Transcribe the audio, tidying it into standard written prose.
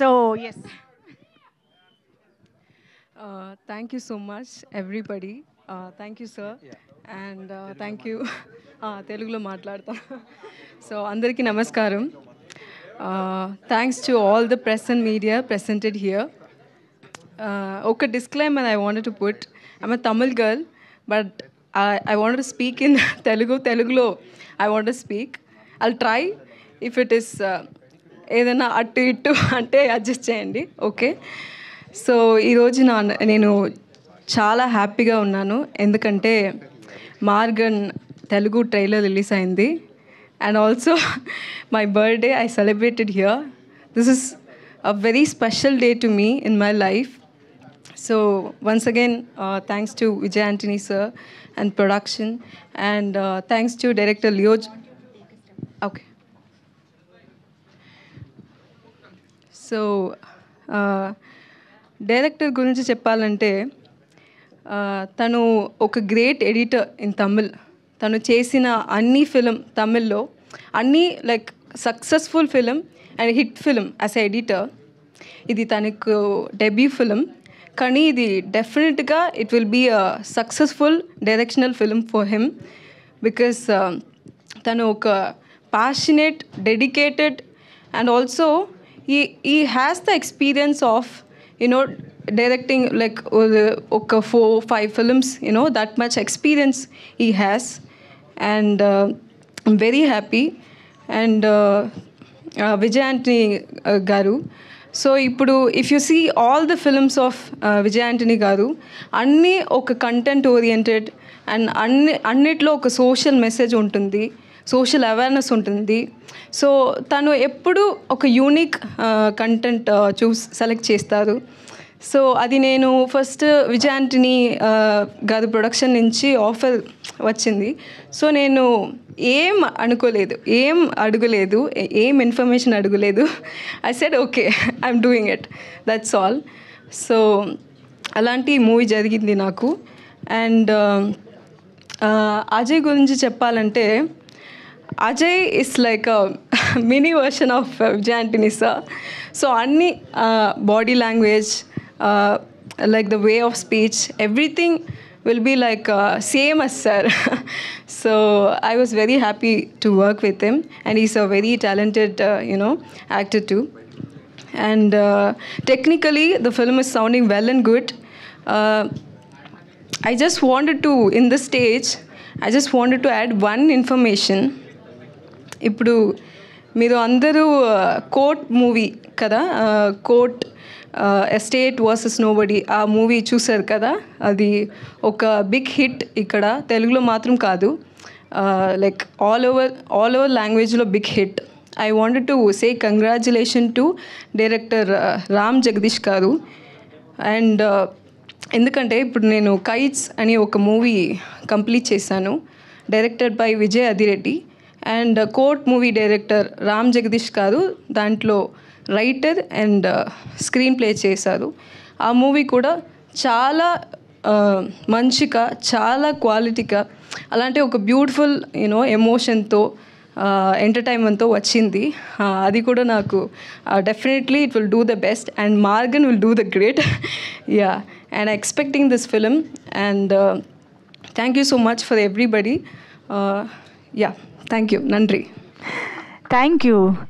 So, yes. Thank you so much, everybody. Thank you, sir. And thank you. తెలుగులో మాట్లాడతా. So అందరికీ నమస్కారం. Thanks to all the press and media presented here. Okay, disclaimer I wanted to put. I'm a Tamil girl, but I wanted to speak in Telugulo I want to speak. I'll try. If it is ఏదైనా అటు ఇటు అంటే adjust చేయండి, okay. So ఈరోజు నేను చాలా హ్యాపీగా ఉన్నాను, ఎందుకంటే మార్గన్ తెలుగు ట్రైలర్ రిలీజ్ అయింది. And also my birthday I celebrated here. This is a very special day to me in my life. So once again, thanks to Vijay Antony sir and production, and thanks to director Leo. Okay. So director గురించి చెప్పాలంటే తను ఒక great editor in Tamil. తను చేసిన అన్ని film తమిళ్లో అన్నీ like successful film and hit film as a editor. ఇది తనకు డెబ్యూ ఫిలిం, కానీ ఇది డెఫినెట్గా it will be a successful directional film for him, because తను ఒక passionate, dedicated, and also he has the experience of, directing like okay 4-5 films, that much experience he has. And I'm very happy. And Vijay Antony garu, so ఇప్పుడు if you see all the films of Vijay Antony garu, అన్నీ ఒక content oriented and అన్నిట్లో ఒక social message ఉంటుంది, social awareness ఉంటుంది. So తను ఎప్పుడు ఒక యూనిక్ కంటెంట్ సెలెక్ట్ చేస్తారు. సో అది నేను ఫస్ట్ విజయ్ ఆంటనీ గారి ప్రొడక్షన్ నుంచి ఆఫర్ వచ్చింది. సో నేను ఏం అనుకోలేదు, ఏం అడగలేదు, ఏం ఇన్ఫర్మేషన్ అడగలేదు. I said okay, I'm doing it, that's all. So అలాంటి మూవీ జరిగింది నాకు. అండ్ అజయ్ గురించి చెప్పాలంటే, Ajay is like a mini version of Vijay Antony sir. So అన్ని body language, like the way of speech, everything will be like same as sir. So I was very happy to work with him, and he's a very talented actor too. And technically the film is sounding well and good. I just wanted to, in this stage, I just wanted to add one information. ఇప్పుడు మీరు అందరూ court movie కదా, court estate versus nobody, ఆ movie చూసారు కదా. అది ఒక big hit ఇక్కడ, తెలుగులో మాత్రం కాదు, లైక్ ఆల్ ఓవర్ లాంగ్వేజ్లో big hit. I wanted to say congratulation to director Ram Jagadish గారు. అండ్ ఎందుకంటే ఇప్పుడు నేను కైట్స్ అని ఒక మూవీ కంప్లీట్ చేశాను, directed by Vijay Adireddy. And Court movie director Ram Jagadish గారు దాంట్లో రైటర్ అండ్ స్క్రీన్ ప్లే చేశారు. ఆ మూవీ కూడా చాలా మంచిగా, చాలా క్వాలిటీగా, అలాంటి ఒక బ్యూటిఫుల్ ఎమోషన్తో, ఎంటర్టైన్మెంట్తో వచ్చింది. అది కూడా నాకు definitely it will do the best, and Maargan will do the great. Yeah, and expecting this film. And thank you so much for everybody. Yeah, thank you, నండ్రి. Thank you.